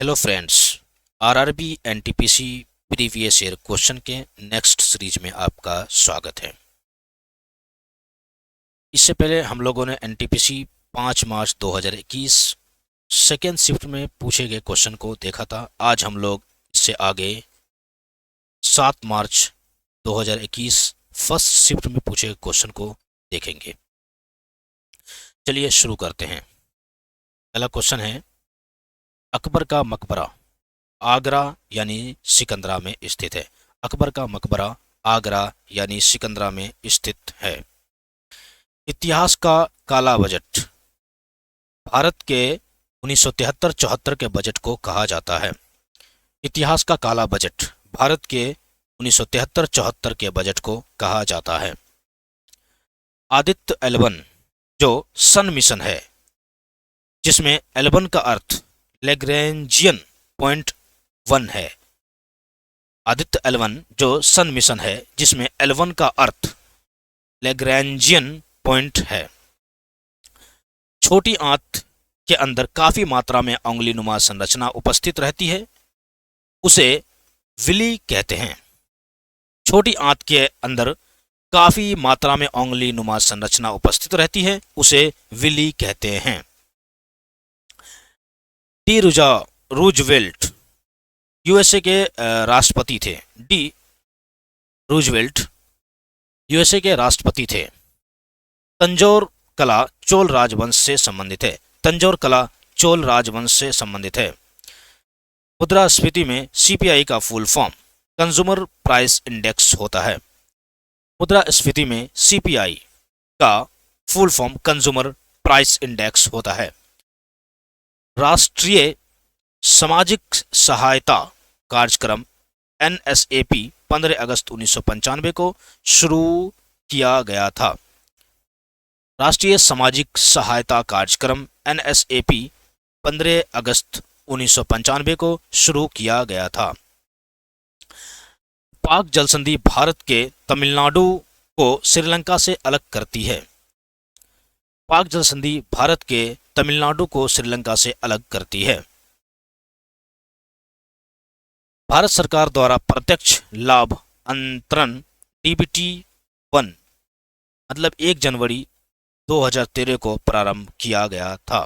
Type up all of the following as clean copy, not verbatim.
Hello friends, RRB NTPC previous year question के next series में आपका स्वागत है। इससे पहले हम लोगों ने एनटीपीसी 5 मार्च 2021 सेकेंड शिफ्ट में पूछे गए क्वेश्चन को देखा था। आज हम लोग इससे आगे 7 मार्च 2021 फर्स्ट शिफ्ट में पूछे गए क्वेश्चन को देखेंगे। चलिए शुरू करते हैं। पहला क्वेश्चन है, अकबर का मकबरा आगरा यानी सिकंदरा में स्थित है। अकबर का मकबरा आगरा यानी सिकंदरा में स्थित है। इतिहास का काला बजट भारत के 1973-74 के बजट को कहा जाता है। इतिहास का काला बजट भारत के 1973-74 के बजट को कहा जाता है। आदित्य एल1 जो सन मिशन है, जिसमें एल1 का अर्थ लैग्रेंजियन पॉइंट 1 है। आदित्य एल1 जो सन मिशन है, जिसमें एल1 का अर्थ लैग्रेंजियन पॉइंट है। छोटी आंत के अंदर काफी मात्रा में उंगलीनुमा संरचना उपस्थित रहती है, उसे विली कहते हैं। छोटी आंत के अंदर काफी मात्रा में उंगलीनुमा संरचना उपस्थित रहती है, उसे विली कहते हैं। डी रूजवेल्ट यूएसए के राष्ट्रपति थे। डी रूजवेल्ट यूएसए के राष्ट्रपति थे। तंजौर कला चोल राजवंश से संबंधित है। तंजौर कला चोल राजवंश से संबंधित है। मुद्रास्फीति में सीपीआई का full form consumer price index होता है। मुद्रास्फीति में सीपीआई का full form consumer price index होता है। राष्ट्रीय सामाजिक सहायता कार्यक्रम एनएसएपी 15 अगस्त 1995 को शुरू किया गया था। राष्ट्रीय सामाजिक सहायता कार्यक्रम एनएसएपी 15 अगस्त 1995 को शुरू किया गया था। पाक जलसंधि भारत के तमिलनाडु को श्रीलंका से अलग करती है। पाक जलसंधि भारत के तमिलनाडु को श्रीलंका से अलग करती है। भारत सरकार द्वारा प्रत्यक्ष लाभ अंतरण डीबीटी 1 मतलब 1 जनवरी 2013 को प्रारंभ किया गया था।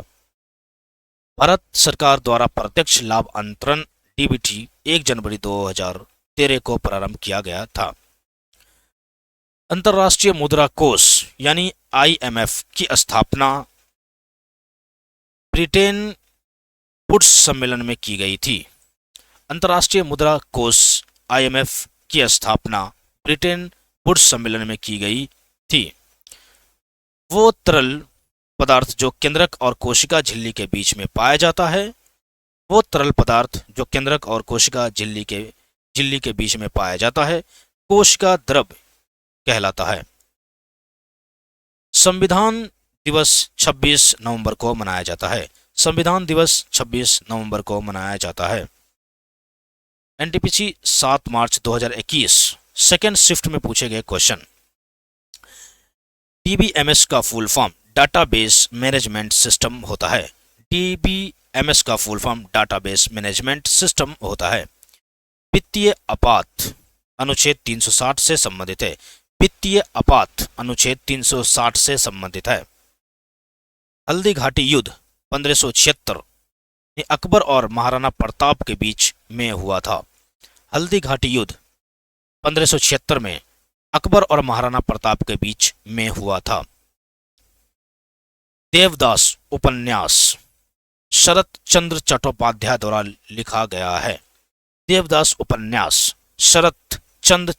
भारत सरकार द्वारा प्रत्यक्ष लाभ अंतरण डीबीटी 1 जनवरी 2013 को प्रारंभ किया गया था। अंतर्राष्ट्रीय मुद्रा कोष यानी आईएमएफ की स्थापना ब्रिटेन वुड्स सम्मेलन में की गई थी। अंतर्राष्ट्रीय मुद्रा कोष आईएमएफ की स्थापना ब्रिटेन वुड्स सम्मेलन में की गई थी। वो तरल पदार्थ जो केंद्रक और कोशिका झिल्ली के बीच में पाया जाता है, वो तरल पदार्थ जो केंद्रक और कोशिका झिल्ली के बीच में पाया जाता है, कोशिका द्रव कहलाता है। संविधान दिवस 26 नवंबर को मनाया जाता है। संविधान दिवस 26 नवंबर को मनाया जाता है। एनटीपीसी 7 मार्च 2021 सेकेंड शिफ्ट में पूछे गए क्वेश्चन। डीबीएमएस का full form database management system होता है। डीबीएमएस का full form database management system होता है। वित्तीय आपात अनुच्छेद 360 से संबंधित है। वित्तीय आपात अनुच्छेद 360 से संबंधित है। हल्दी घाटी युद्ध 1576 में अकबर और महाराणा प्रताप के बीच में हुआ था। हल्दी घाटी युद्ध 1576 में अकबर और महाराणा प्रताप के बीच में हुआ था। देवदास उपन्यास शरत चंद्र चट्टोपाध्याय द्वारा लिखा गया है। देवदास उपन्यास शरत चंद्र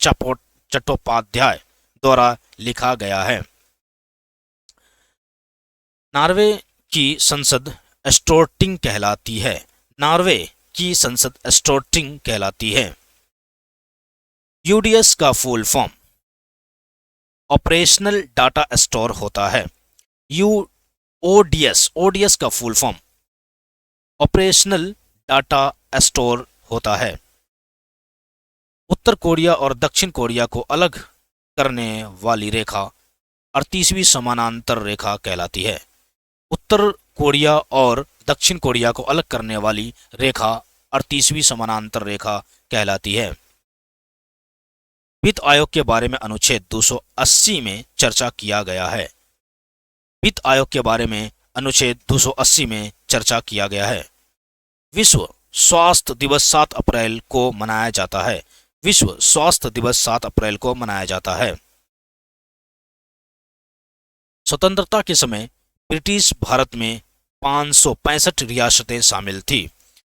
चट्टोपाध्याय द्वारा लिखा गया है। नॉर्वे की संसद स्टोर्टिंग कहलाती है। नॉर्वे की संसद स्टोर्टिंग कहलाती है। यूडीएस का full form operational data store होता है। ओडीएस का full form operational data store होता है। उत्तर कोरिया और दक्षिण कोरिया को अलग करने वाली रेखा 38वीं समानांतर रेखा कहलाती है। उत्तर कोरिया और दक्षिण कोरिया को अलग करने वाली रेखा 38वीं समानांतर रेखा कहलाती है। वित्त आयोग के बारे में अनुच्छेद 280 में चर्चा किया गया है। वित्त आयोग के बारे में अनुच्छेद 280 में चर्चा किया गया है। विश्व स्वास्थ्य दिवस 7 अप्रैल को मनाया जाता है। विश्व स्वास्थ्य दिवस 7 अप्रैल को मनाया जाता है। स्वतंत्रता के समय ब्रिटिश भारत में 565 रियासतें शामिल थी।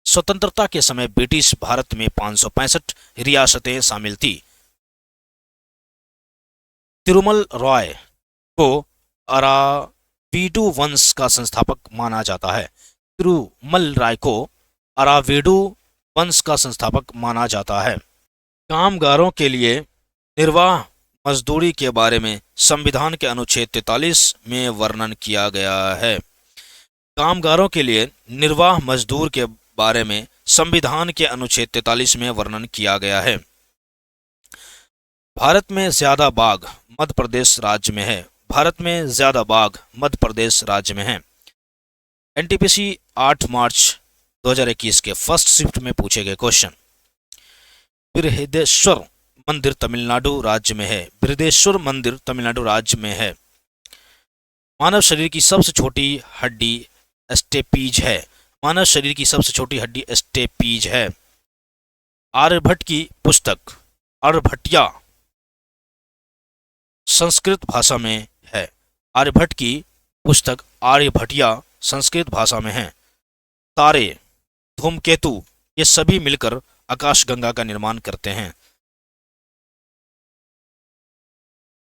स्वतंत्रता के समय ब्रिटिश भारत में 565 रियासतें शामिल थी। तिरुमल रॉय को अराविडू वंश का संस्थापक माना जाता है। तिरुमल राय को अराविडू वंश का संस्थापक माना जाता है। कामगारों के लिए निर्वाह मजदूरी के बारे में संविधान के अनुच्छेद 43 में वर्णन किया गया है। कामगारों के लिए निर्वाह मजदूर के बारे में संविधान के अनुच्छेद 43 में वर्णन किया गया है। भारत में ज्यादा बाघ मध्य प्रदेश राज्य में है। भारत में ज्यादा बाघ मध्य प्रदेश राज्य में है। एनटीपीसी 8 मार्च 2021 के फर्स्ट शिफ्ट में पूछे गए क्वेश्चन। बृहदेश्वर मंदिर तमिलनाडु राज्य में है। बृहदेश्वर मंदिर तमिलनाडु राज्य में है। मानव शरीर की सबसे छोटी हड्डी स्टेपीज है। मानव शरीर की सबसे छोटी हड्डी स्टेपीज है। आर्यभट्ट की पुस्तक आर्यभट्टिया संस्कृत भाषा में है। आर्यभट्ट की पुस्तक आर्यभट्टिया संस्कृत भाषा में है। तारे, धूमकेतु ये सभी मिलकर आकाशगंगा का निर्माण करते हैं।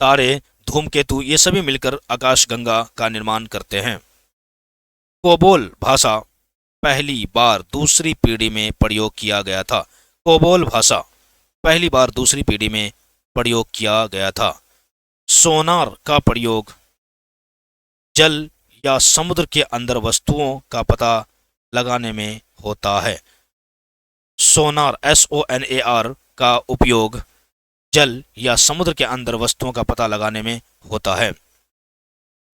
तारे, धूमकेतु ये सभी मिलकर आकाशगंगा का निर्माण करते हैं। कोबोल भाषा पहली बार दूसरी पीढ़ी में प्रयोग किया गया था। कोबोल भाषा पहली बार दूसरी पीढ़ी में प्रयोग किया गया था। सोनार का प्रयोग जल या समुद्र के अंदर वस्तुओं का पता लगाने में होता है। सोनार SONAR का उपयोग जल या समुद्र के अंदर वस्तुओं का पता लगाने में होता है।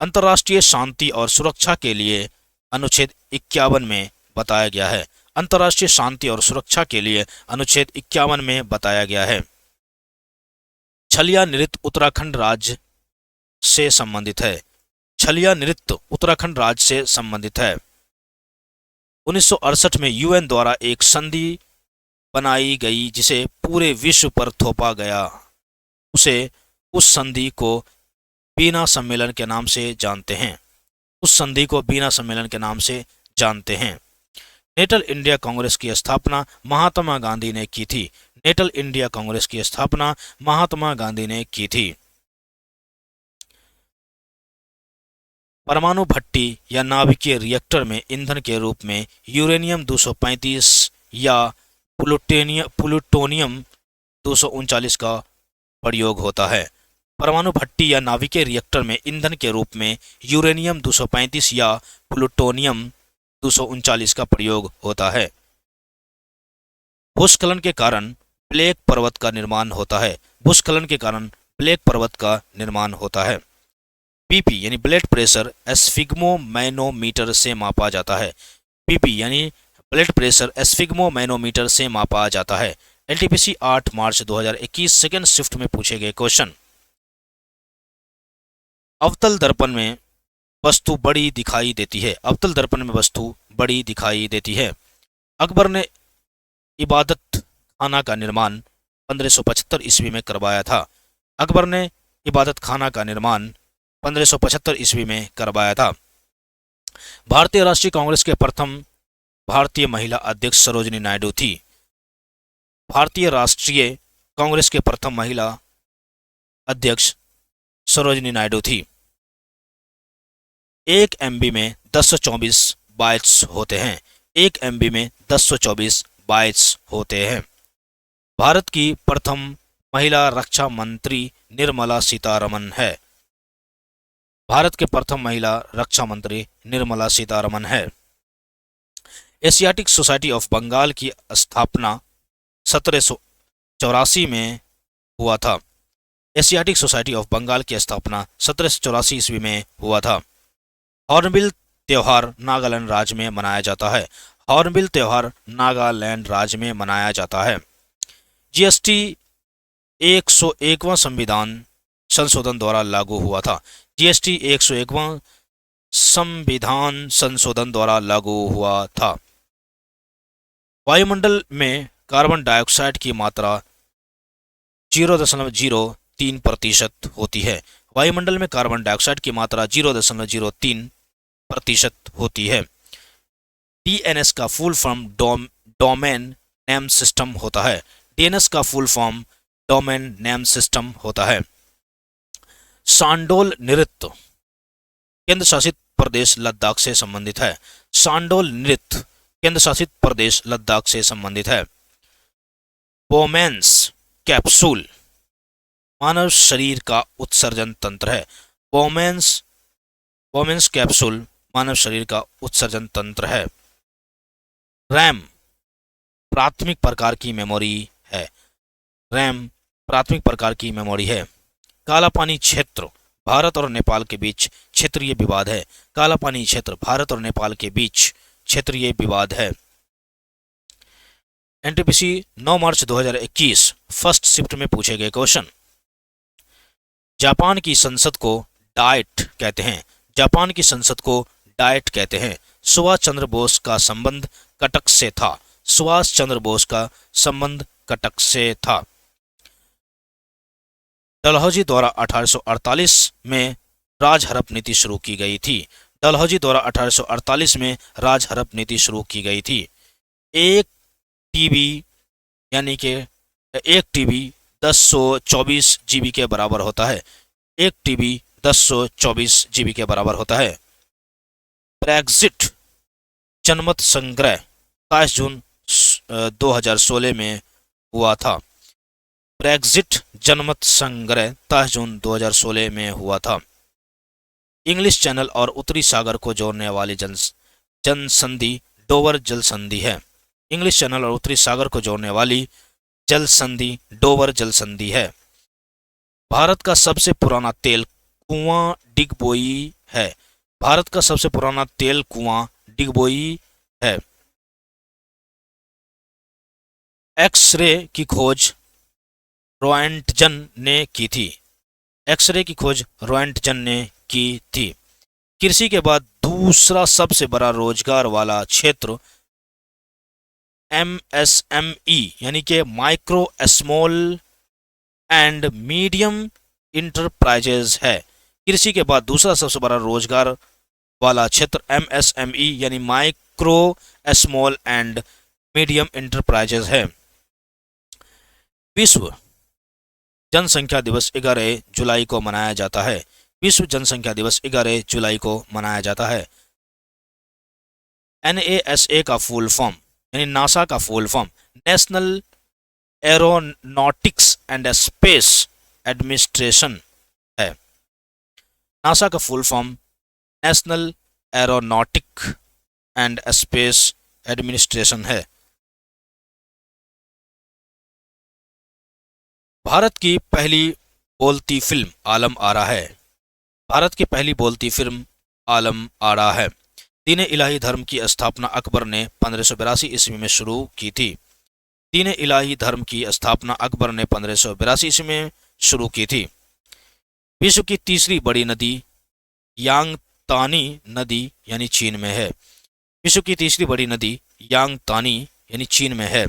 अंतर्राष्ट्रीय शांति और सुरक्षा के लिए अनुच्छेद 51 में बताया गया है। अंतर्राष्ट्रीय शांति और सुरक्षा के लिए अनुच्छेद 51 में बताया गया है। छलिया नृत्य उत्तराखंड राज्य से संबंधित है। छलिया नृत्य उत्तराखंड राज्य से संबंधित है। 1968 में UN द्वारा एक संधि बनाई गई जिसे पूरे विश्व पर थोपा गया। उस संधि को बीना सम्मेलन के नाम से जानते हैं। उस संधि को बीना सम्मेलन के नाम से जानते हैं। नेटल इंडिया कांग्रेस की स्थापना महात्मा गांधी ने की थी। नेटल इंडिया कांग्रेस की स्थापना महात्मा गांधी ने की थी। परमाणु भट्टी या नाभिकीय रिएक्टर में ईंधन के रूप में यूरेनियम 235 या प्लूटोनियम 239 का प्रयोग होता है। परमाणु भट्टी या नाभिकीय रिएक्टर में ईंधन के रूप में यूरेनियम 235 या प्लूटोनियम 239 का प्रयोग होता है। भूस्खलन के कारण ब्लैक पर्वत का निर्माण होता है। भूस्खलन के कारण ब्लैक पर्वत का निर्माण होता है। बीपी यानी ब्लड प्रेशर एस्फिग्मोमैनोमीटर से मापा जाता है। बीपी यानी ब्लड प्रेशर एस्फिग्मोमैनोमीटर से मापा जाता है। एनटीपीसी 8 मार्च 2021 सेकेंड शिफ्ट में पूछे गए क्वेश्चन। अवतल दर्पण में वस्तु बड़ी दिखाई देती है। अवतल दर्पण में वस्तु बड़ी दिखाई देती है। अकबर ने इबादत खाना का निर्माण 1575 ईस्वी में करवाया था। अकबर ने इबादत खाना का निर्माण 1575 ईस्वी में करवाया था। भारतीय राष्ट्रीय कांग्रेस के प्रथम भारतीय महिला अध्यक्ष सरोजिनी नायडू थी। भारतीय राष्ट्रीय कांग्रेस के प्रथम महिला अध्यक्ष सरोजिनी नायडू थी। 1 MB में 1024 बाइट्स होते हैं। 1 MB में 1024 बाइट्स होते हैं। भारत की प्रथम महिला रक्षा मंत्री निर्मला सीतारमण है। भारत के प्रथम महिला रक्षा मंत्री निर्मला सीतारमण है। एशियाटिक सोसाइटी ऑफ बंगाल की स्थापना 1784 में हुआ था। एशियाटिक सोसाइटी ऑफ बंगाल की स्थापना 1784 ईस्वी में हुआ था। हॉर्नबिल त्योहार नागालैंड राज्य में मनाया जाता है। हॉर्नबिल त्योहार नागालैंड राज्य में मनाया जाता है। जीएसटी 101वां संविधान संशोधन द्वारा लागू हुआ था। जीएसटी 101वां संविधान संशोधन द्वारा लागू हुआ था। वायुमंडल में कार्बन डाइऑक्साइड की मात्रा 0.03% होती है। वायुमंडल में कार्बन डाइऑक्साइड की मात्रा 0.03% होती है। डीएनएस का full form domain name system होता है। डीएनएस का full form domain name system होता है। सांडोल नृत्य केंद्र शासित प्रदेश लद्दाख से संबंधित है। सांडोल नृत्य केंद्र शासित प्रदेश लद्दाख से संबंधित है। बोमेंस कैप्सूल मानव शरीर का उत्सर्जन तंत्र है। बोमेंस कैप्सूल मानव शरीर का उत्सर्जन तंत्र है। रैम प्राथमिक प्रकार की मेमोरी है। रैम प्राथमिक प्रकार की मेमोरी है। कालापानी क्षेत्र भारत और नेपाल के बीच क्षेत्रीय विवाद है। कालापानी क्षेत्र भारत और नेपाल के बीच क्षेत्रीय विवाद है। एनटीपीसी 9 मार्च 2021 फर्स्ट शिफ्ट में पूछे गए क्वेश्चन। जापान की संसद को डाइट कहते हैं। जापान की संसद को डाइट कहते हैं। सुभाष चंद्र बोस का संबंध कटक से था। सुभाष चंद्र बोस का संबंध कटक से था। डलहौजी द्वारा 1848 में राजहरप नीति शुरू की गई थी। डलहौजी द्वारा 1848 में राजहरप नीति शुरू की गई थी। एक टीबी यानी कि एक टीबी 1024 जीबी के बराबर होता है। एक टीबी 1024 जीबी के बराबर होता है। ब्रेक्जिट जनमत संग्रह 22 जून 2016 में हुआ था। ब्रेक्जिट जनमत संग्रह 22 जून 2016 में हुआ था। इंग्लिश चैनल और उत्तरी सागर को जोड़ने वाली जनसंधि डोवर जल संधि है। इंग्लिश चैनल और उत्तरी सागर को जोड़ने वाली जल संधि डोवर जल संधि है। भारत का सबसे पुराना तेल कुआं डिगबोई है। भारत का सबसे पुराना तेल कुआं डिगबोई है। एक्सरे की खोज रोएंटजन ने की थी। एक्सरे की खोज रोएंटजन ने की थी। कृषि के बाद दूसरा सबसे बड़ा रोजगार वाला क्षेत्र एमएसएमई यानी कि micro small and medium enterprises है। कृषि के बाद दूसरा सबसे बड़ा रोजगार वाला क्षेत्र एमएसएमई यानी micro small and medium enterprises है। विश्व जनसंख्या दिवस 11 जुलाई को मनाया जाता है। विश्व जनसंख्या दिवस 11 जुलाई को मनाया जाता है। NASA का फुल फॉर्म यानी नासा का full form national aeronautics and space administration है। नासा का full form national aeronautic and space administration है। भारत की पहली बोलती फिल्म आलम आरा है। भारत की पहली बोलती फिल्म आलम आरा है। दीन इलाही धर्म की स्थापना अकबर ने 1582 ईस्वी में शुरू की थी। दीन इलाही धर्म की स्थापना अकबर ने 1582 ईस्वी में शुरू की थी। विश्व की तीसरी बड़ी नदी यांगतानी नदी यानी चीन में है। विश्व की तीसरी बड़ी नदी यांगतानी यानी चीन में है।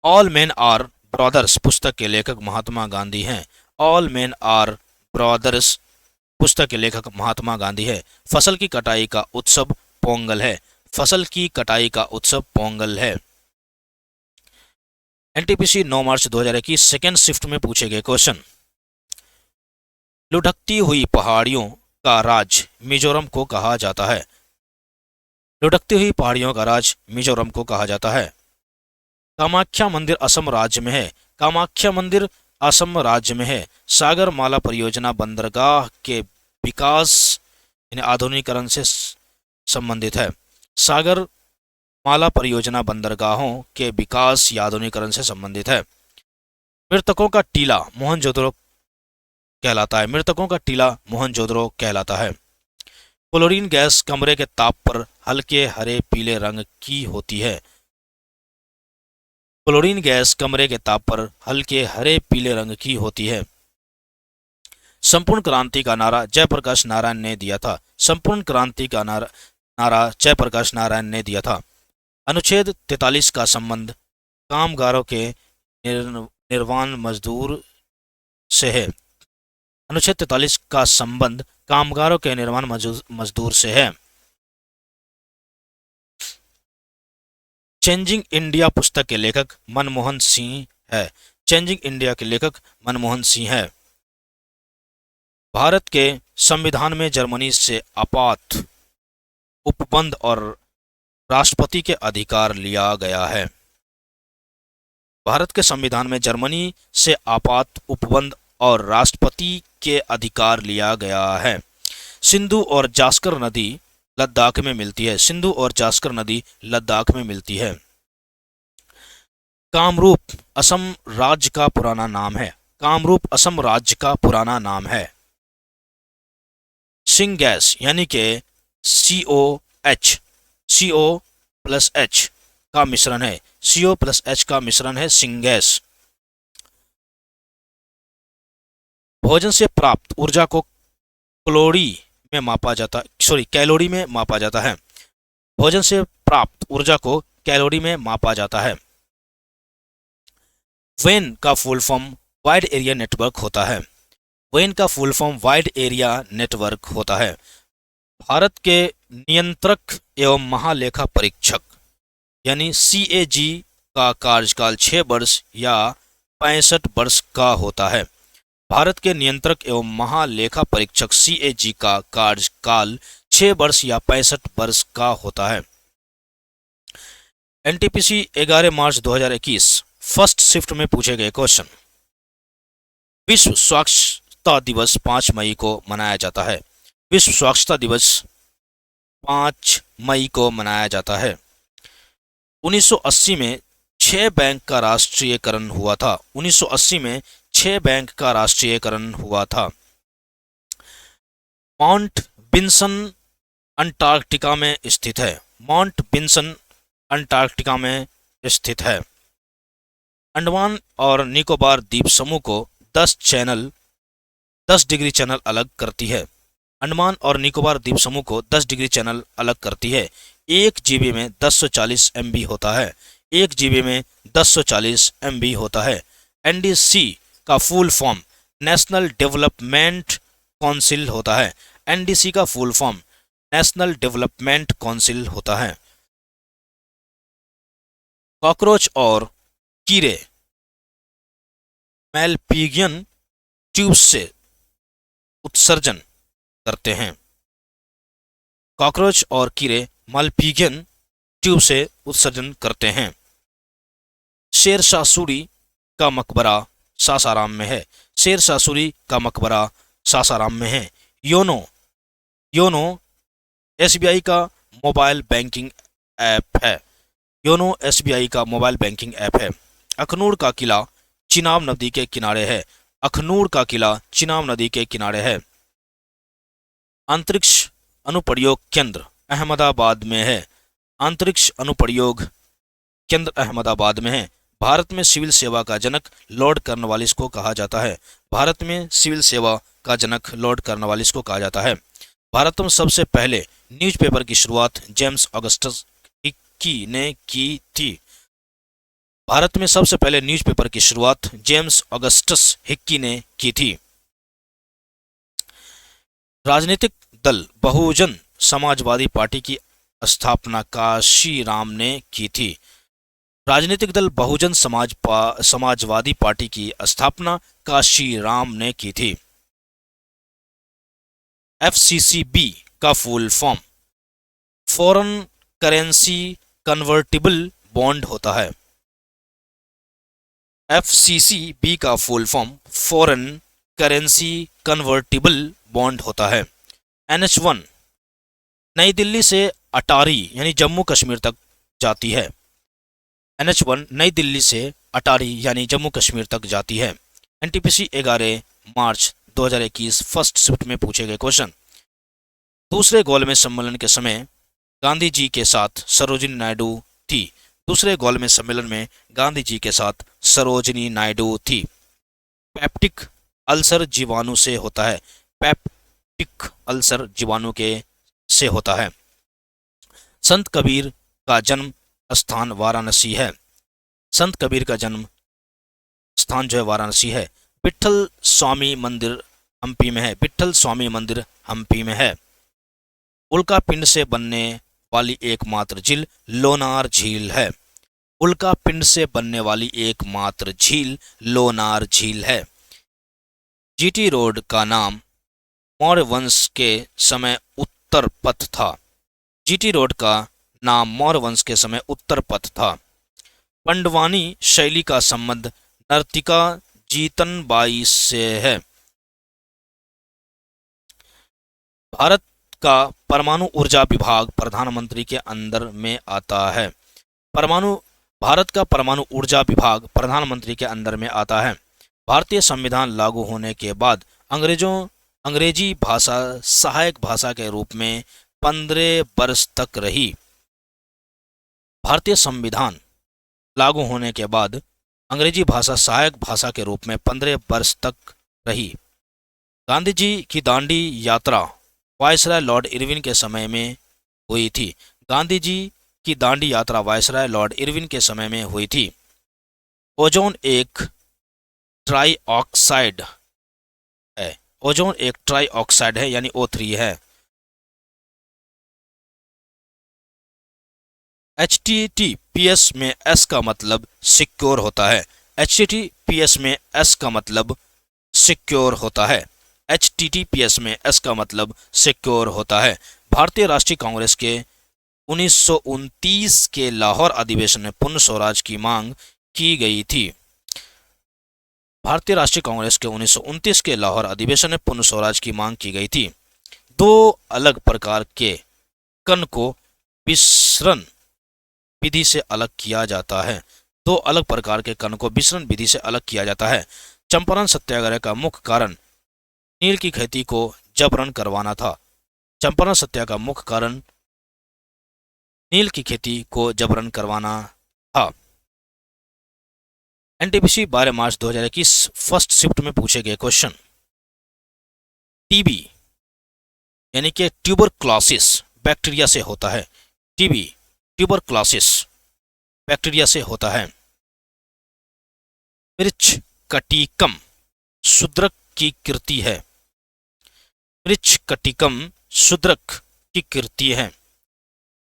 ऑल मेन आर ब्रदर्स पुस्तक के लेखक महात्मा गांधी हैं। ऑल मेन आर ब्रदर्स पुस्तक के लेखक महात्मा गांधी है। फसल की कटाई का उत्सव पोंगल है। फसल की कटाई का उत्सव पोंगल है। एनटीपीसी 9 मार्च 2021 सेकेंड शिफ्ट में पूछे गए क्वेश्चन। लुढ़कती हुई पहाड़ियों का राज मिजोरम को कहा जाता है। लुढ़कती हुई पहाड़ियों का राज मिजोरम को कहा जाता है। कामाख्या मंदिर असम राज्य में है। कामाख्या मंदिर असम राज्य में है। सागर माला परियोजना बंदरगाह के विकास यानी आधुनिकीकरण से संबंधित है। सागर माला परियोजना बंदरगाहों के विकास या आधुनिकीकरण से संबंधित है। मृतकों का टीला मोहनजोदड़ो कहलाता है। मृतकों का टीला मोहनजोदड़ो कहलाता है। क्लोरीन गैस कमरे के ताप पर हल्के हरे पीले रंग की होती है। क्लोरीन गैस कमरे के ताप पर हल्के हरे पीले रंग की होती है। संपूर्ण क्रांति का नारा जयप्रकाश नारायण ने दिया था। संपूर्ण क्रांति का नारा जयप्रकाश नारायण ने दिया था। अनुच्छेद 43 का संबंध कामगारों के निर्वाण मजदूर से है। अनुच्छेद 43 का संबंध कामगारों के निर्माण मजदूर से है। चेंजिंग इंडिया पुस्तक के लेखक मनमोहन सिंह है। चेंजिंग इंडिया के लेखक मनमोहन सिंह है। भारत के संविधान में जर्मनी से आपात उपबंध और राष्ट्रपति के अधिकार लिया गया है। भारत के संविधान में जर्मनी से आपात उपबंध और राष्ट्रपति के अधिकार लिया गया है। सिंधु और जास्कर नदी लद्दाख में मिलती है। सिंधु और जास्कर नदी लद्दाख में मिलती है। कामरूप असम राज्य का पुराना नाम है। कामरूप असम राज्य का पुराना नाम है। सिंगैस यानी कि CO+H का मिश्रण है। CO+H का मिश्रण है सिंगैस। भोजन से प्राप्त ऊर्जा को कैलोरी में मापा जाता है। भोजन से प्राप्त ऊर्जा को कैलोरी में मापा जाता है। वेन का full form wide area network होता है। वेन का full form wide area network होता है। भारत के नियंत्रक एवं महालेखा परीक्षक यानी CAG का कार्यकाल 6 वर्ष या 65 वर्ष का होता है। भारत के नियंत्रक एवं महालेखा परीक्षक CAG का कार्यकाल 6 वर्ष या 65 वर्ष का होता है। NTPC 11 मार्च 2021 फर्स्ट शिफ्ट में पूछे गए क्वेश्चन। विश्व स्वच्छता दिवस 5 मई को मनाया जाता है। विश्व स्वच्छता दिवस 5 मई को मनाया जाता है। 1980 में 6 बैंक का राष्ट्रीयकरण हुआ था। 1980 में 6 बैंक का राष्ट्रीयकरण हुआ था। माउंट विंसन अंटार्कटिका में स्थित है। माउंट विंसन अंटार्कटिका में स्थित है। अंडमान और निकोबार द्वीप समूह को 10 डिग्री चैनल अलग करती है। अंडमान और निकोबार द्वीप समूह को 10 डिग्री चैनल अलग करती है। 1 GB में 1040 MB होता है। 1 GB में 1040 MB होता है। NDC का full form national development council होता है। NDC का full form national development council होता है। कॉकरोच और कीड़े मैलपीगियन ट्यूब से उत्सर्जन करते हैं। कॉकरोच और कीड़े मालपीगियन ट्यूब से उत्सर्जन करते हैं। शेरशाह सूरी का मकबरा सासाराम में है। शेरशाह सूरी का मकबरा सासाराम में है। योनो SBI का मोबाइल बैंकिंग ऐप है। योनो SBI का मोबाइल बैंकिंग ऐप है। अखनूर का किला चिनाब नदी के किनारे है। अखनूर का किला चिनाब नदी के किनारे है। अंतरिक्ष अनुप्रयोग केंद्र अहमदाबाद में है। अंतरिक्ष अनुप्रयोग केंद्र अहमदाबाद में है। भारत में सिविल सेवा का जनक लॉर्ड कॉर्नवालिस को कहा जाता है। भारत में सिविल सेवा का जनक लॉर्ड कॉर्नवालिस को कहा जाता है। भारत में सबसे पहले न्यूज़पेपर की शुरुआत जेम्स ऑगस्टस हिक्की ने की थी। भारत में सबसे पहले न्यूज़पेपर की शुरुआत जेम्स ऑगस्टस हिक्की ने की थी। राजनीतिक दल बहुजन समाजवादी पार्टी की स्थापना काशीराम ने की थी। राजनीतिक दल बहुजन समाजवादी पार्टी की स्थापना काशीराम ने की थी। FCCB का full form foreign currency convertible bond होता है। FCCB का full form foreign currency convertible bond होता है। NH1 नई दिल्ली से अटारी यानी जम्मू कश्मीर तक जाती है। NH1 नई दिल्ली से अटारी यानी जम्मू कश्मीर तक जाती है। NTPC 11 मार्च 2021 फर्स्ट शिफ्ट में पूछे गए क्वेश्चन। दूसरे गोलमेज सम्मेलन के समय गांधी जी के साथ सरोजिनी नायडू थी। दूसरे गोलमेज सम्मेलन में गांधी जी के साथ सरोजिनी नायडू थी। पेप्टिक अल्सर जीवाणु से होता है। पेप्टिक अल्सर जीवाणु के से होता है। संत कबीर का जन्म स्थान वाराणसी है। संत कबीर का जन्म स्थान जो है वाराणसी है। विट्ठल स्वामी मंदिर हम्पी में है। विट्ठल स्वामी मंदिर हम्पी में है। उल्का पिंड से बनने वाली एकमात्र झील लोनार झील है। उल्का पिंड से बनने वाली एकमात्र झील लोनार झील है। जीटी रोड का नाम मौर्य वंश के समय उत्तर पथ था। जीटी रोड का नाम मौर्य वंश के समय उत्तर पथ था। पंडवानी शैली का संबंध नर्तिका जीतनबाई से है। भारत का परमाणु ऊर्जा विभाग प्रधानमंत्री के अंदर में आता है। भारत का परमाणु ऊर्जा विभाग प्रधानमंत्री के अंदर में आता है। भारतीय संविधान लागू होने के बाद अंग्रेजी भाषा सहायक भाषा के रूप में 15 वर्ष तक रही। भारतीय संविधान लागू होने के बाद अंग्रेजी भाषा सहायक भाषा के रूप में 15 वर्ष तक रही। गांधी जी की दांडी यात्रा वायसराय लॉर्ड इरविन के समय में हुई थी। गांधी जी की दांडी यात्रा वायसराय लॉर्ड इरविन के समय में हुई थी। ओजोन एक ट्राई ऑक्साइड है। ओजोन एक ट्राई ऑक्साइड है यानी O3 है। HTTPS में S का मतलब सिक्योर होता है। HTTPS में S का मतलब सिक्योर होता है। HTTPS में S का मतलब सिक्योर होता है। भारतीय राष्ट्रीय कांग्रेस के 1929 के लाहौर अधिवेशन में पूर्ण स्वराज की मांग की गई थी। भारतीय राष्ट्रीय कांग्रेस के 1929 के लाहौर अधिवेशन में पूर्ण स्वराज की मांग की गई थी। दो अलग प्रकार के कण को विसरण विधि से अलग किया जाता है। दो अलग प्रकार के कण को विसरण विधि से अलग किया जाता है। चंपारण सत्याग्रह का मुख्य कारण नील की खेती को जबरन करवाना था। चंपारण सत्याग्रह का मुख्य कारण नील की खेती को जबरन करवाना था। एनटीपीसी 12 मार्च 2021 फर्स्ट शिफ्ट में पूछे गए क्वेश्चन। टीबी यानी कि ट्यूबरक्लोसिस बैक्टीरिया से होता है। टीबी ट्यूबरक्लोसिस बैक्टीरिया से होता है। मृच्छकटिकम शूद्रक की कृति है। मृच्छकटिकम शूद्रक की कृति है।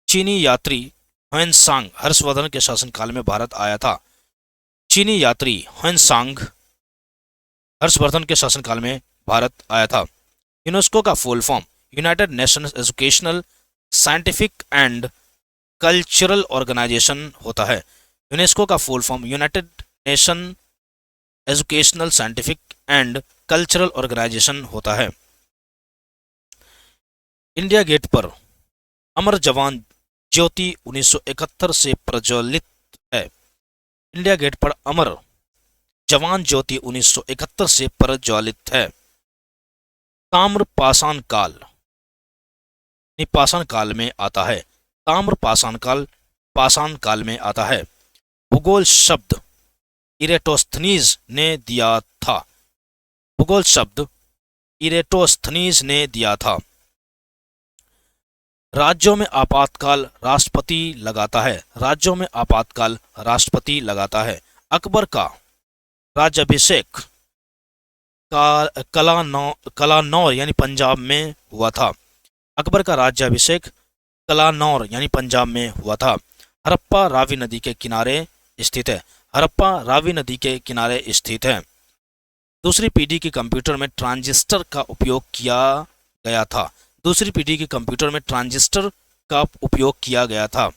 चीनी यात्री ह्वेनसांग हर्षवर्धन के शासनकाल में भारत आया था। चीनी यात्री ह्वेनसांग हर्षवर्धन के शासनकाल में भारत आया था। यूनेस्को का full form United Nations Educational Scientific and Cultural Organization होता है। यूनेस्को का full form United Nation Educational Scientific and Cultural Organization होता है। इंडिया गेट पर अमर जवान ज्योति 1971 से प्रज्वलित है। इंडिया गेट पर अमर जवान ज्योति 1971 से प्रज्वलित है। ताम्र पाषाण काल पाषाण काल में आता है। ताम्र पाषाण काल में आता है। भूगोल शब्द इरेटोस्थनीज ने दिया था। भूगोल शब्द इरेटोस्थनीज ने दिया था। राज्यों में आपातकाल राष्ट्रपति लगाता है। राज्यों में आपातकाल राष्ट्रपति लगाता है। अकबर का राज्याभिषेक कलानौर यानी पंजाब में हुआ था। अकबर का राज्याभिषेक कलानौर यानी पंजाब में हुआ था। हड़प्पा रावी नदी के किनारे स्थित है। हड़प्पा रावी नदी के किनारे स्थित है। दूसरी पीढ़ी के कंप्यूटर में ट्रांजिस्टर का उपयोग किया गया था। दूसरी पीढ़ी के कंप्यूटर में ट्रांजिस्टर का उपयोग किया गया था।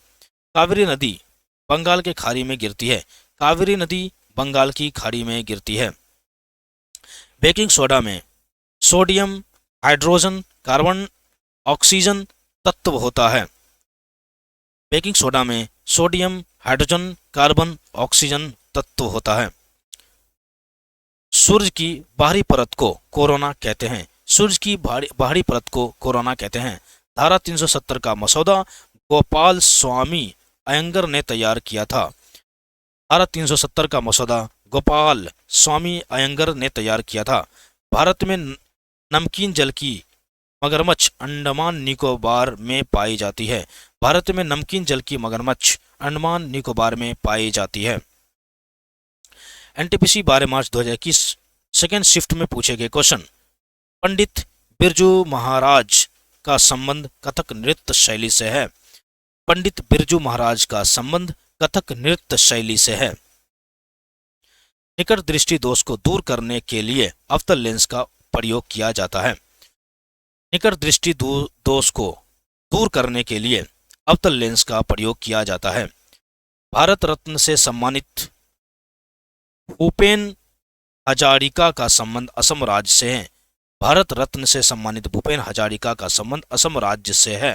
कावेरी नदी बंगाल के खाड़ी में गिरती है। कावेरी नदी बंगाल की खाड़ी में गिरती है। बेकिंग सोडा में सोडियम हाइड्रोजन कार्बन ऑक्सीजन तत्व होता है। बेकिंग सोडा में सोडियम हाइड्रोजन कार्बन ऑक्सीजन तत्व होता है। सूर्य की बाहरी परत को कोरोना कहते हैं। सूर्य की बाहरी परत को कोरोना कहते हैं। धारा 370 का मसौदा गोपाल स्वामी अयंगर ने तैयार किया था। धारा 370 का मसौदा गोपाल स्वामी अयंगर ने तैयार किया था। भारत में नमकीन जल की मगरमच्छ अंडमान निकोबार में पाई जाती है। भारत में नमकीन जल की मगरमच्छ अंडमान निकोबार में पाई जाती है। एनटीपीसी 12 मार्च 2021 सेकेंड शिफ्ट में पूछे गए क्वेश्चन। पंडित बिरजू महाराज का संबंध कथक नृत्य शैली से है। पंडित बिरजू महाराज का संबंध कथक नृत्य शैली से है। निकट दृष्टि दोष को दूर करने के लिए अवतल लेंस का प्रयोग किया जाता है। निकट दृष्टि दोष को दूर करने के लिए अवतल लेंस का प्रयोग किया जाता है। भारत रत्न से सम्मानित भूपेन हजारिका का संबंध असम राज्य से है। भारत रत्न से सम्मानित भूपेन हजारिका का संबंध असम राज्य से है।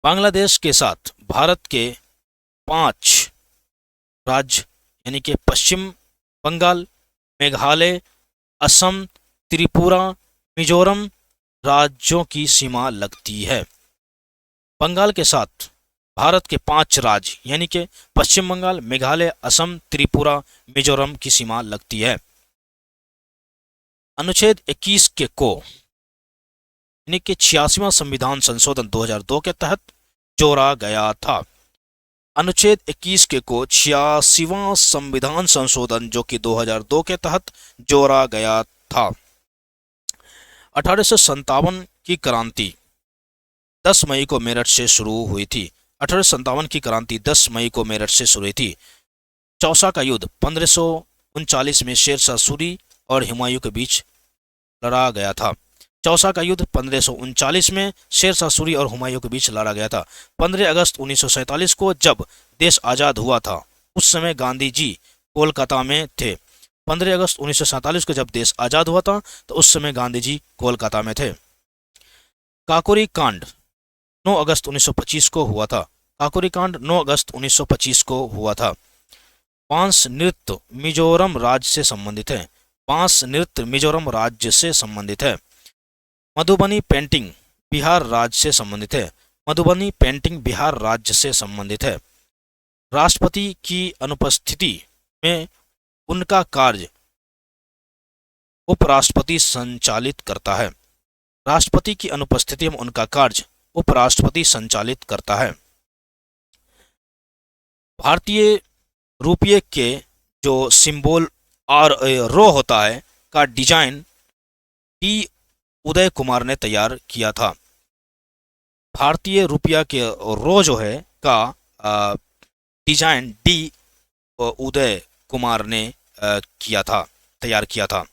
बांग्लादेश के साथ भारत के 5 राज्य यानी कि पश्चिम बंगाल, मेघालय, असम, त्रिपुरा, मिजोरम राज्यों की सीमा लगती है। बंगाल के साथ भारत के 5 राज्य यानी कि पश्चिम बंगाल, मेघालय, असम, त्रिपुरा, मिजोरम की सीमा लगती है। अनुच्छेद 21 के को यानी कि 86वां संविधान संशोधन 2002 के तहत जोड़ा गया था। अनुच्छेद 21 के को 86वां संविधान संशोधन जो कि 2002 के तहत जोड़ा गया था। 1857 की क्रांति 10 मई को मेरठ से शुरू हुई थी। 1857 की क्रांति 10 मई को मेरठ से शुरू हुई थी। चौसा का युद्ध 1539 में शेरशाह सूरी और हुमायूं के बीच लड़ा गया था। चौसा का युद्ध 1539 में शेरशाह सूरी और हुमायूं के बीच लड़ा गया था। 15 अगस्त 1947 को जब देश आज़ाद हुआ था उस समय गांधी जी कोलकाता में थे। 15 अगस्त 1947 को जब देश आज़ाद हुआ था तो उस समय गांधी जी कोलकाता में थे। काकोरी कांड 9 अगस्त 1925 को हुआ था। काकोरी कांड 9 अगस्त 1925 को हुआ था। बांस नृत्य मिजोरम राज्य से संबंधित है। बांस नृत्य मिजोरम राज्य से संबंधित है। मधुबनी पेंटिंग बिहार राज्य से संबंधित है। मधुबनी पेंटिंग बिहार राज्य से संबंधित है। राष्ट्रपति की अनुपस्थिति में उनका कार्य उपराष्ट्रपति संचालित करता है। राष्ट्रपति की अनुपस्थिति में उनका कार्य उपराष्ट्रपति संचालित करता है। भारतीय रुपये के जो सिंबल और रो होता है का डिजाइन टी उदय कुमार ने तैयार किया था। भारतीय रुपया के रो जो है का डिजाइन डी उदय कुमार ने किया था, तैयार किया था।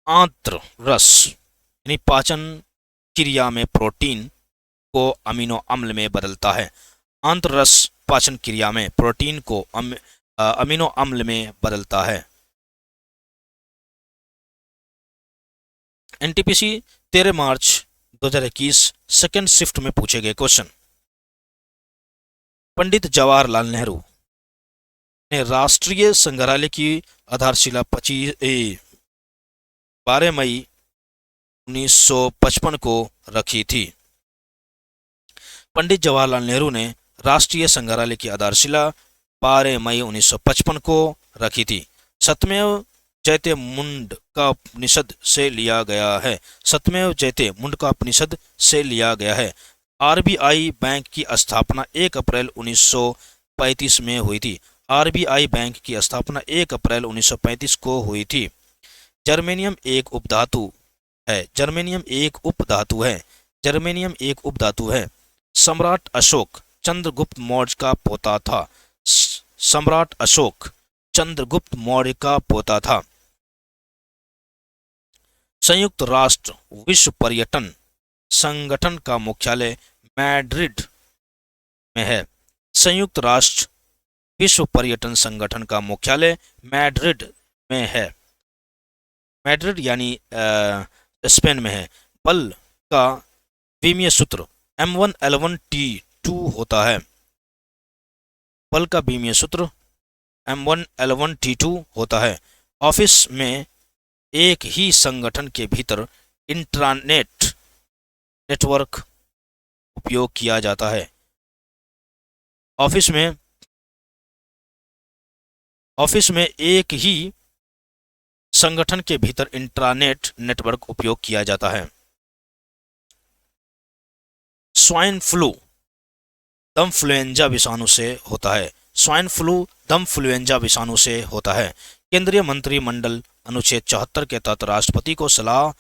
आंत्र रस यानी पाचन क्रिया में प्रोटीन को अमीनो अम्ल में बदलता है। आंत्र रस पाचन क्रिया में प्रोटीन को अमीनो अम्ल में बदलता है। एनटीपीसी 13 मार्च 2021 सेकेंड शिफ्ट में पूछे गए क्वेश्चन। पंडित जवाहरलाल नेहरू ने राष्ट्रीय संग्रहालय की आधारशिला 12 मई 1955 को रखी थी। पंडित जवाहरलाल नेहरू ने राष्ट्रीय संग्रहालय की आधारशिला 12 मई 1955 को रखी थी। सत्यमेव जयते मुंडकापनिषद से लिया गया है। सत्यमेव जयते मुंडकापनिषद से लिया गया है। आरबीआई बैंक की स्थापना 1 अप्रैल 1935 में हुई थी। आरबीआई बैंक की स्थापना 1 अप्रैल 1935 को हुई थी। जर्मेनियम एक उपधातु है। जर्मेनियम एक उपधातु है। जर्मेनियम एक उपधातु है। सम्राट अशोक चंद्रगुप्त मौर्य का पोता था। सम्राट अशोक चंद्रगुप्त मौर्य का पोता था। संयुक्त राष्ट्र विश्व पर्यटन संगठन का मुख्यालय मैड्रिड में है। संयुक्त राष्ट्र विश्व पर्यटन संगठन का मुख्यालय मैड्रिड में है। मैड्रिड यानी स्पेन में है। बल का विमीय सूत्र M1L1T2 होता है। बल का विमीय सूत्र M1L1T2 होता है। ऑफिस में एक ही संगठन के भीतर इंट्रानेट नेटवर्क उपयोग किया जाता है। ऑफिस में एक ही संगठन के भीतर इंट्रानेट नेटवर्क उपयोग किया जाता है। स्वाइन फ्लू दमफ्लुएंजा विषाणु से होता है। स्वाइन फ्लू दमफ्लुएंजा विषाणु से होता है। केंद्रीय मंत्रिमंडल अनुच्छेद 74 के तहत राष्ट्रपति को सलाह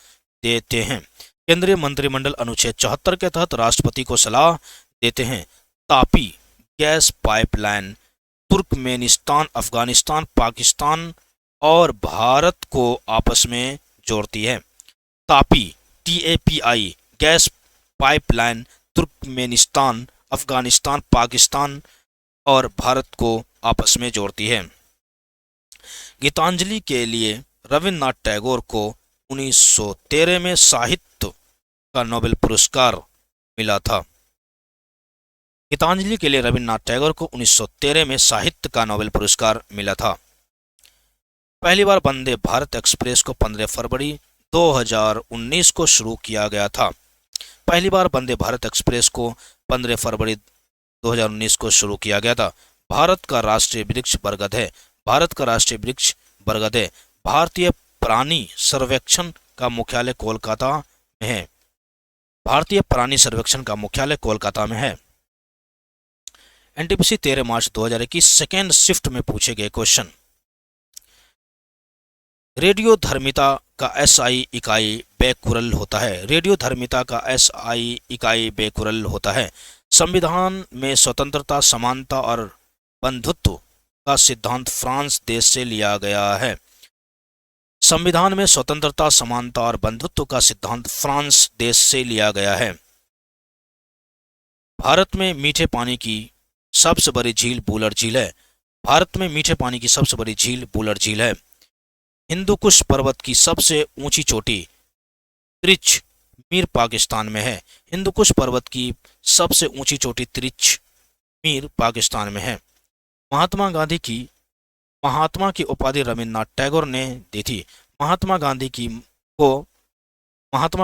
देते हैं। केंद्रीय मंत्रिमंडल अनुच्छेद 74 के तहत राष्ट्रपति को सलाह देते हैं। Tapi gas pipeline Turkmenistan, Afghanistan, Pakistan और भारत को आपस में जोड़ती है। Tapi TAPI gas pipeline Turkmenistan, Afghanistan, Pakistan और भारत को आपस में जोड़ती है। गीतांजलि के लिए रविन्द्रनाथ टैगोर को 1913 में साहित्य का नोबेल पुरस्कार मिला था। गीतांजलि के लिए रविन्द्रनाथ टैगोर को 1913 में साहित्य का नोबेल पुरस्कार मिला था। पहली बार वंदे भारत एक्सप्रेस को 15 फरवरी 2019 को शुरू किया गया था। पहली बार वंदे भारत एक्सप्रेस को 15 फरवरी 2019 को शुरू किया गया था। भारत का राष्ट्रीय वृक्ष बरगद है। भारत का राष्ट्रीय वृक्ष बरगद है। भारतीय प्राणी सर्वेक्षण का मुख्यालय कोलकाता में है। भारतीय प्राणी सर्वेक्षण का मुख्यालय कोलकाता में है। एनटीपीसी 13 मार्च 2021 सेकेंड शिफ्ट में पूछे गए क्वेश्चन। रेडियोधर्मिता का SI इकाई बेकुरल होता है। रेडियोधर्मिता का SI इकाई बेकुरल होता है। संविधान में स्वतंत्रता, समानता और बंधुत्व का सिद्धांत फ्रांस देश से लिया गया है। संविधान में स्वतंत्रता, समानता और बंधुत्व का सिद्धांत फ्रांस देश से लिया गया है। भारत में मीठे पानी की सबसे बड़ी झील बुलर झील है। भारत में मीठे पानी की सबसे बड़ी झील बुलर झील है। हिंदुकुश पर्वत की सबसे ऊंची चोटी त्रिच मीर पाकिस्तान में है। हिंदुकुश पर्वत की सबसे ऊंची चोटी त्रिच मीर पाकिस्तान में है। महात्मा की उपाधि रविन्द्रनाथ टैगोर ने दी थी। महात्मा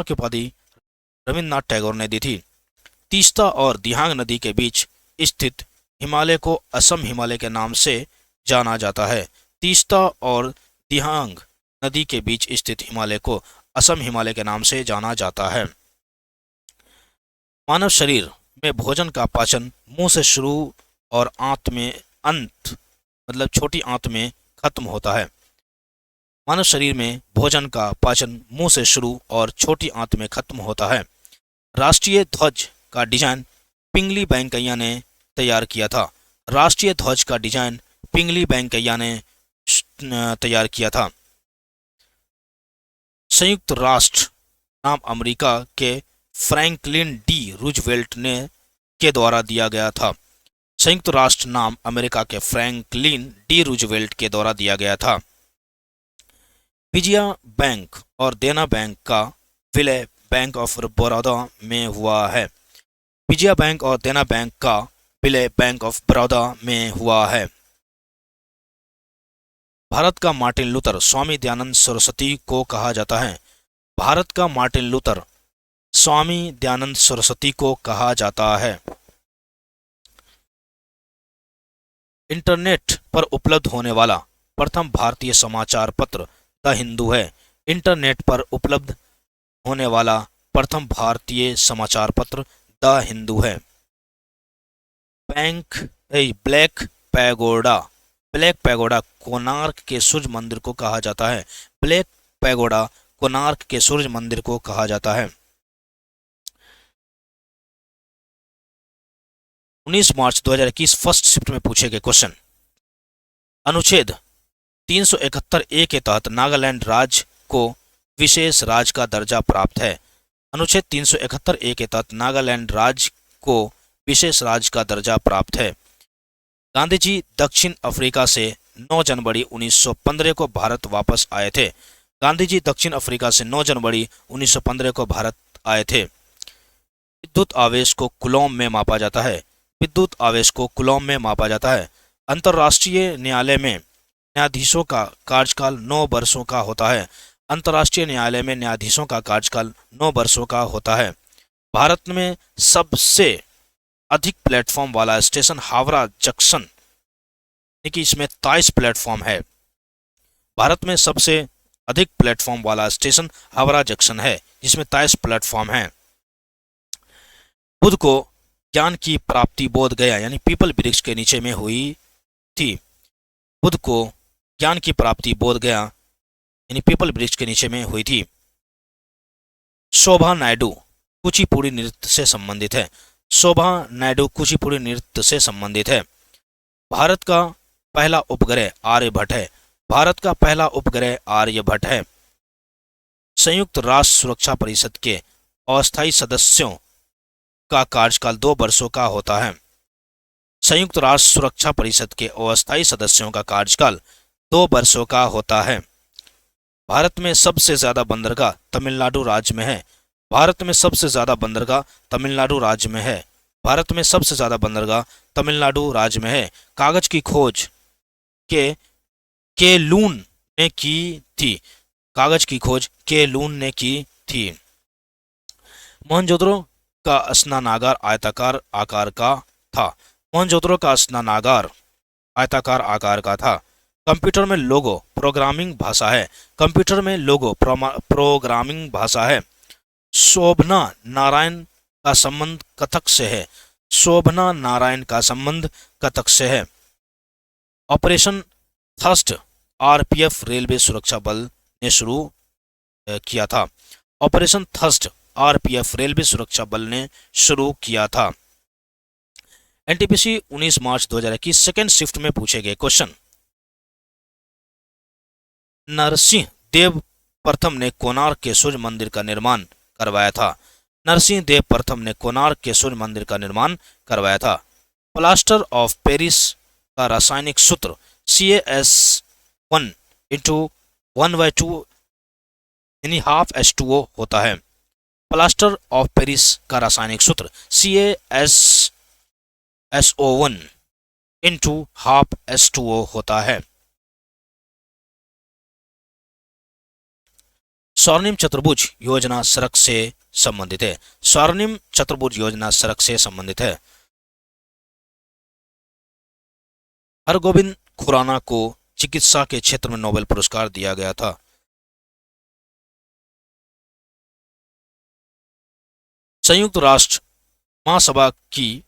की उपाधि रविन्द्रनाथ टैगोर ने दी थी। तीस्ता और दिहांग नदी के बीच स्थित हिमालय को असम हिमालय के नाम से जाना जाता है। तीस्ता और दिहांग नदी के बीच स्थित हिमालय को असम हिमालय के नाम से जाना जाता है। मानव शरीर में भोजन का पाचन मुंह से शुरू और आंत में अंत मतलब छोटी आंत में खत्म होता है। मानव शरीर में भोजन का पाचन मुंह से शुरू और छोटी आंत में खत्म होता है। राष्ट्रीय ध्वज का डिजाइन पिंगली वेंकैया ने तैयार किया था। राष्ट्रीय ध्वज का डिजाइन पिंगली वेंकैया ने तैयार किया था। संयुक्त राष्ट्र नाम अमेरिका के फ्रैंकलिन डी रूजवेल्ट के द्वारा दिया गया था। संयुक्त राष्ट्र नाम अमेरिका के फ्रैंकलिन डी रूजवेल्ट के द्वारा दिया गया था। विजया बैंक और देना बैंक का विलय बैंक ऑफ बड़ौदा में हुआ है। विजया बैंक और देना बैंक का विलय बैंक ऑफ बड़ौदा में हुआ है। भारत का मार्टिन लूथर स्वामी दयानंद सरस्वती को कहा जाता है। भारत का मार्टिन लूथर स्वामी दयानंद सरस्वती को कहा जाता है। इंटरनेट पर उपलब्ध होने वाला प्रथम भारतीय समाचार पत्र द हिंदू है। इंटरनेट पर उपलब्ध होने वाला प्रथम भारतीय समाचार पत्र द हिंदू है। ब्लैक पैगोडा कोणार्क के सूर्य मंदिर को कहा जाता है। ब्लैक पैगोडा कोणार्क के सूर्य मंदिर को कहा जाता है। 19 मार्च 2021 फर्स्ट शिफ्ट में पूछे गए क्वेश्चन। अनुच्छेद 371A के तहत नागालैंड राज्य को विशेष राज्य का दर्जा प्राप्त है। अनुच्छेद 371A के तहत नागालैंड राज्य को विशेष राज्य का दर्जा प्राप्त है। गांधी जी दक्षिण अफ्रीका से 9 जनवरी 1915 को भारत वापस आए थे। गांधी जी दक्षिण अफ्रीका से 9 जनवरी 1915 को भारत आए थे। विद्युत आवेश को कूलॉम में मापा जाता है। विद्युत आवेश को कूलॉम में मापा जाता है। अंतर्राष्ट्रीय न्यायालय में न्यायाधीशों का कार्यकाल 9 वर्षों का होता है। अंतर्राष्ट्रीय न्यायालय में न्यायाधीशों का कार्यकाल 9 वर्षों का होता है। भारत में सबसे अधिक प्लेटफॉर्म वाला स्टेशन हावड़ा जंक्शन, यानी कि इसमें 23 प्लेटफॉर्म है। भारत में सबसे अधिक प्लेटफॉर्म वाला स्टेशन हावड़ा जंक्शन है, जिसमें 23 प्लेटफॉर्म हैं। बुद्ध को ज्ञान की प्राप्ति बोध गया यानी पीपल वृक्ष के नीचे में हुई थी। बुद्ध को ज्ञान की प्राप्ति बोध गया यानी पीपल वृक्ष के नीचे में हुई थी। शोभा नायडू कुचिपुड़ी नृत्य से संबंधित है। शोभा नायडू कुचिपुड़ी नृत्य से संबंधित है। भारत का पहला उपग्रह आर्यभट्ट है। भारत का पहला उपग्रह आर्यभट्ट है। संयुक्त राष्ट्र सुरक्षा परिषद के अस्थायी सदस्यों का कार्यकाल 2 वर्षों का होता है। संयुक्त राष्ट्र सुरक्षा परिषद के अस्थायी सदस्यों का कार्यकाल 2 वर्षों का होता है। भारत में सबसे ज्यादा बंदरगाह तमिलनाडु राज्य में है। भारत में सबसे ज्यादा बंदरगाह तमिलनाडु राज्य में है। भारत में सबसे ज्यादा बंदरगाह तमिलनाडु राज्य में है। कागज की खोज के लून ने की थी। कागज की खोज के लून ने की थी। मोहनजोदड़ो का स्नानागार आयताकार आकार का था। मोहनजोदड़ो का स्नानागार आयताकार आकार का था। कंप्यूटर में लोगो प्रोग्रामिंग भाषा है। कंप्यूटर में लोगो प्रोग्रामिंग भाषा है। शोभना नारायण का संबंध कथक से है। शोभना नारायण का संबंध कथक से है। ऑपरेशन थर्स्ट आरपीएफ रेलवे सुरक्षा बल ने शुरू किया था। ऑपरेशन थर्स्ट आरपीएफ रेलवे सुरक्षा बल ने शुरू किया था। एनटीपीसी 19 मार्च 2021 सेकेंड शिफ्ट में पूछे गए क्वेश्चन। नरसिंह देव प्रथम ने कोणार्क के सूर्य मंदिर का निर्माण करवाया था। नरसिंह देव प्रथम ने कोणार्क के सूर्य मंदिर का निर्माण करवाया था। प्लास्टर ऑफ पेरिस का रासायनिक सूत्र CaS1 इंटू 1/2 यानी हाफ H2O होता है। प्लास्टर ऑफ पेरिस का रासायनिक सूत्र CaSO1 इंटू हाफ H2O होता है। स्वर्णिम चतुर्भुज योजना सड़क से संबंधित है। स्वर्णिम चतुर्भुज योजना सड़क से संबंधित है। हरगोविंद खुराना को चिकित्सा के क्षेत्र में नोबेल पुरस्कार दिया गया था। संयुक्त राष्ट्र महासभा की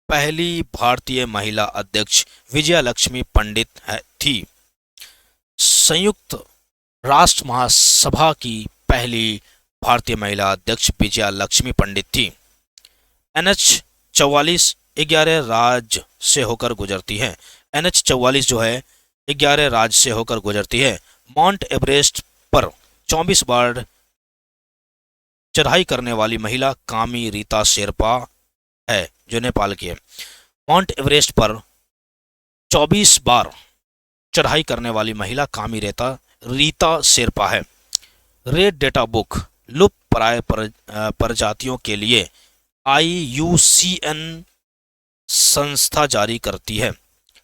पहली भारतीय महिला अध्यक्ष विजया लक्ष्मी पंडित थी। संयुक्त राष्ट्र महासभा की पहली भारतीय महिला अध्यक्ष विजया लक्ष्मी पंडित थी। NH-44 11 राज्य से होकर गुजरती है। NH-44 जो है 11 राज्य से होकर गुजरती है। माउंट एवरेस्ट पर 24 बार चढ़ाई करने वाली महिला कामी रीता शेरपा है, जो नेपाल की है। माउंट एवरेस्ट पर 24 बार चढ़ाई करने वाली महिला कामी रीता शेरपा है। रेड डेटा बुक लुप्त प्राय प्रजातियों के लिए IUCN संस्था जारी करती है।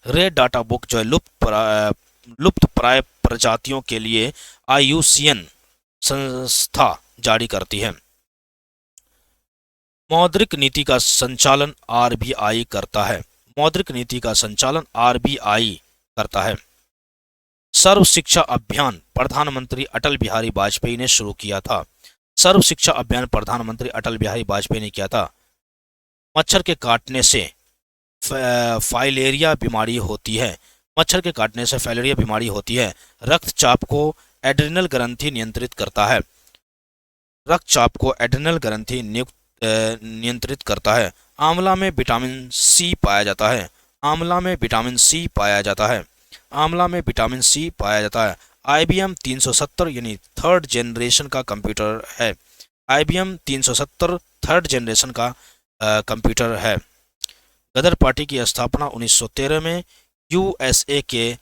रेड डाटा बुक जो है लुप्त प्राय प्रजातियों के लिए IUCN संस्था जारी करती है। मौद्रिक नीति का संचालन RBI करता है। मौद्रिक नीति का संचालन RBI करता है। सर्व शिक्षा अभियान प्रधानमंत्री अटल बिहारी वाजपेयी ने शुरू किया था। सर्व शिक्षा अभियान प्रधानमंत्री अटल बिहारी वाजपेयी ने किया था। मच्छर के काटने से फाइलेरिया बीमारी होती है। मच्छर के काटने से फाइलेरिया बीमारी होती है। रक्तचाप को एड्रिनल ग्रंथि नियंत्रित करता है। रक्तचाप को एड्रिनल ग्रंथि नियंत्रित करता है। आंवला में विटामिन सी पाया जाता है। आंवला में विटामिन सी पाया जाता है। आंवला में विटामिन सी पाया जाता है। IBM 370 यानी थर्ड जनरेशन का कंप्यूटर है। IBM 370 थर्ड जनरेशन का कंप्यूटर है। गदर पार्टी की स्थापना 1913 में USA के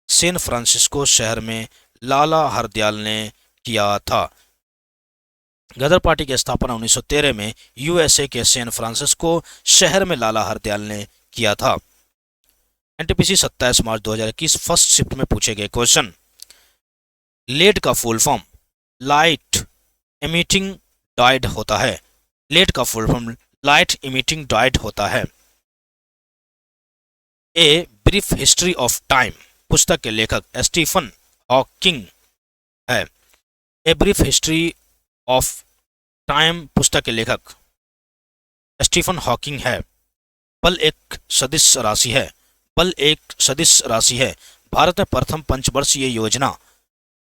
सैन फ्रांसिस्को शहर में लाला हरदयाल ने किया था। गदर पार्टी की स्थापना 1913 में USA के सैन फ्रांसिस्को शहर में लाला हरदयाल ने किया था। NTPC 27 मार्च 2021 फर्स्ट शिफ्ट में पूछे गए क्वेश्चन। लेड का full form light emitting diode होता है? लेट का full form light emitting diode होता है। A brief history of time पुस्तक के लेखक स्टीफन हॉकिंग है। A brief history of time पुस्तक के लेखक स्टीफन हॉकिंग है। बल एक सदिश राशि है। बल एक सदिश राशि है। भारत में प्रथम पंचवर्षीय योजना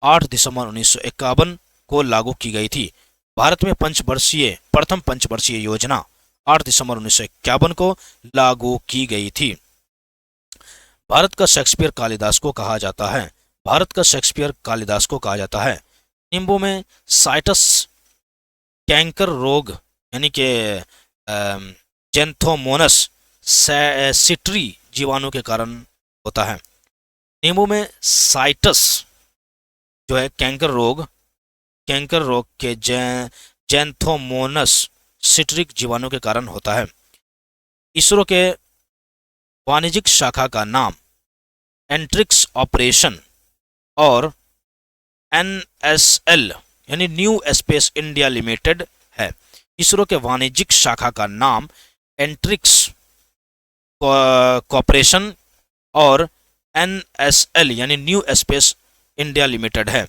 8 दिसंबर 1951 को लागू की गई थी। भारत में प्रथम पंचवर्षीय योजना 8 दिसंबर 1951 को लागू की गई थी। भारत का शेक्सपियर कालिदास को कहा जाता है। भारत का शेक्सपियर कालिदास को कहा जाता है। नींबू में साइटस कैंकर रोग यानी कि जेंथोमोनस सिट्री जीवाणु के कारण होता है। नींबू में साइटस जो है कैंकर रोग के जेंथोमोनस सिट्रिक जीवाणु के कारण होता है। इसरो के वाणिज्यिक शाखा का नाम एंट्रिक्स ऑपरेशन और NSL यानी न्यू स्पेस इंडिया लिमिटेड है। इसरो के वाणिज्यिक शाखा का नाम एंट्रिक्स कॉर्पोरेशन और NSL यानी न्यू स्पेस इंडिया लिमिटेड है।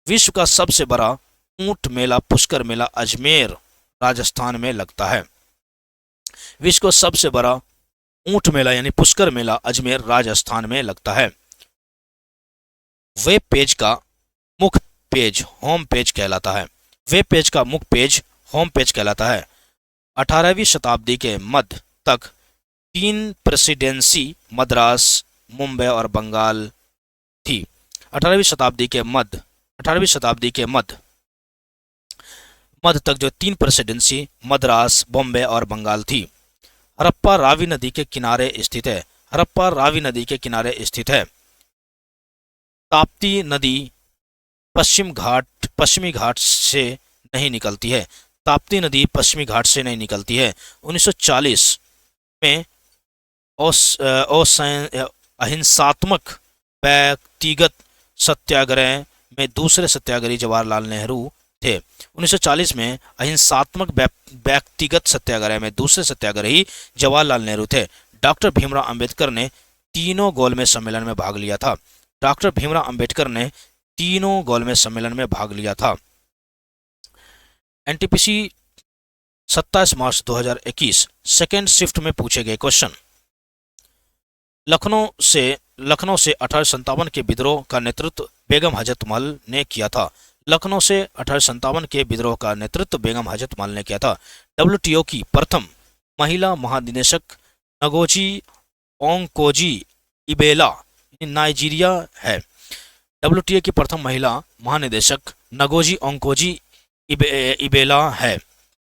विश्व का सबसे बड़ा ऊंट मेला पुष्कर मेला अजमेर राजस्थान में लगता है। विश्व का सबसे बड़ा ऊंट मेला यानी पुष्कर मेला अजमेर राजस्थान में लगता है। वेब पेज का मुख्य पेज होम पेज कहलाता है। वेब पेज का मुख्य पेज होम पेज कहलाता है। 18वीं शताब्दी के मध्य तक 3 प्रेसिडेंसी मद्रास, मुंबई और बंगाल थी। 18वीं शताब्दी के मध्य तक जो 3 प्रेसिडेंसी मद्रास, बॉम्बे और बंगाल थी। हड़प्पा रावी नदी के किनारे स्थित है। हड़प्पा रावी नदी के किनारे स्थित है। ताप्ती नदी पश्चिमी घाट से नहीं निकलती है। ताप्ती नदी पश्चिमी घाट से नहीं निकलती है। 1940 में अहिंसात्मक व्यक्तिगत सत्याग्रह में दूसरे सत्याग्रही जवाहरलाल नेहरू थे। 1940 में अहिंसात्मक व्यक्तिगत सत्याग्रह में दूसरे सत्याग्रही जवाहरलाल नेहरू थे। डॉक्टर भीमराव अंबेडकर ने तीनों गोलमेज सम्मेलन में भाग लिया था। डॉक्टर भीमराव अंबेडकर ने तीनों गोलमेज सम्मेलन में भाग लिया था। एनटीपीसी 27 मार्च 2021 सेकेंड शिफ्ट में पूछे गए क्वेश्चन। लखनऊ से 1857 के विद्रोह का नेतृत्व बेगम हजरत महल ने किया था। लखनऊ से 1857 के विद्रोह का नेतृत्व बेगम हजरत महल ने किया था। WTO की प्रथम महिला महानिदेशक नगोजी ओंकोजी इबेला नाइजीरिया है। WTO की प्रथम महिला महानिदेशक नगोजी ओंकोजी इबेला है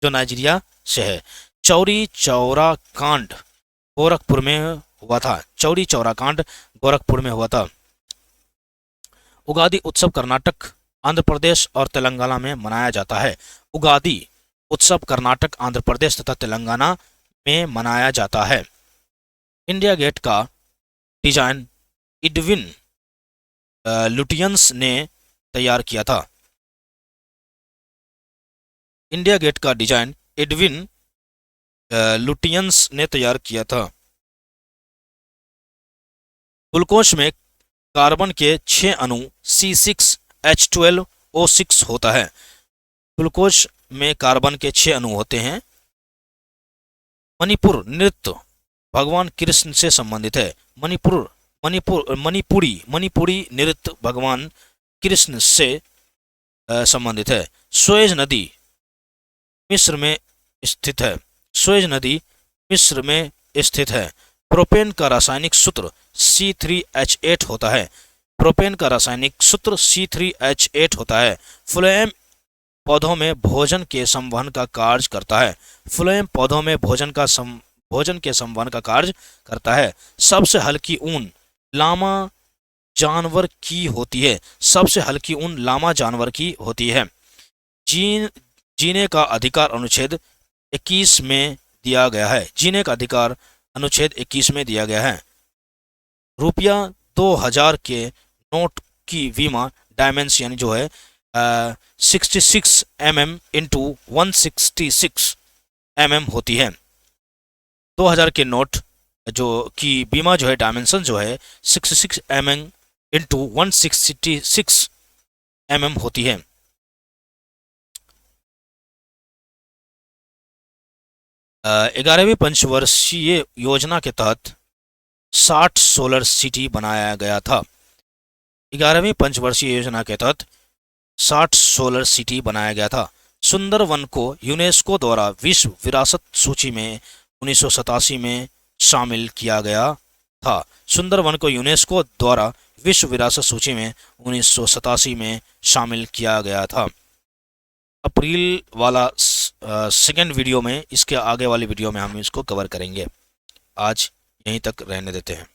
जो नाइजीरिया से है। चौरी चौरा कांड गोरखपुर में हुआ था। चौरी चौरा कांड गोरखपुर में हुआ था। उगादी उत्सव कर्नाटक, आंध्र प्रदेश और तेलंगाना में मनाया जाता है। उगादी उत्सव कर्नाटक, आंध्र प्रदेश तथा तेलंगाना में मनाया जाता है। इंडिया गेट का डिजाइन एडविन लुटियंस ने तैयार किया था। इंडिया गेट का डिजाइन एडविन लुटियंस ने तैयार किया था। ग्लूकोज में कार्बन के 6 अणु C6H12O6 होता है। ग्लूकोज में कार्बन के 6 अणु होते हैं। मणिपुर नृत्य भगवान कृष्ण से संबंधित है। मणिपुरी नृत्य भगवान कृष्ण से संबंधित है। सुएज नदी मिस्र में स्थित है। सुएज नदी मिस्र में स्थित है। प्रोपेन का रासायनिक सूत्र C3H8 होता है। प्रोपेन का रासायनिक सूत्र C3H8 होता है। फ्लोएम पौधों में भोजन के संवहन का कार्य करता है। फ्लोएम पौधों में भोजन के संवहन का कार्य करता है। सबसे हल्की ऊन लामा जानवर की होती है। सबसे हल्की ऊन लामा जानवर की होती है। जीने का अधिकार अनुच्छेद 21 में दिया गया है। जीने का अधिकार अनुच्छेद 21 में दिया गया है। रुपया 2000 के नोट की विमा डायमेंशन जो है 66 mm इंटू 166 mm होती है। 2000 के नोट जो कि बीमा जो है डायमेंशन जो है 66 mm इंटू 166 mm होती है। ग्यारहवीं पंचवर्षीय योजना के तहत 60 सोलर सिटी बनाया गया था। 11वीं पंचवर्षीय योजना के तहत 60 सोलर सिटी बनाया गया था। सुंदरवन को यूनेस्को द्वारा विश्व विरासत सूची में 1987 में शामिल किया गया था। सुंदरवन को यूनेस्को द्वारा विश्व विरासत सूची में 1987 में शामिल किया गया था। अप्रैल वाला सेकेंड वीडियो में, इसके आगे वाली वीडियो में हम इसको कवर करेंगे। आज यहीं तक रहने देते हैं।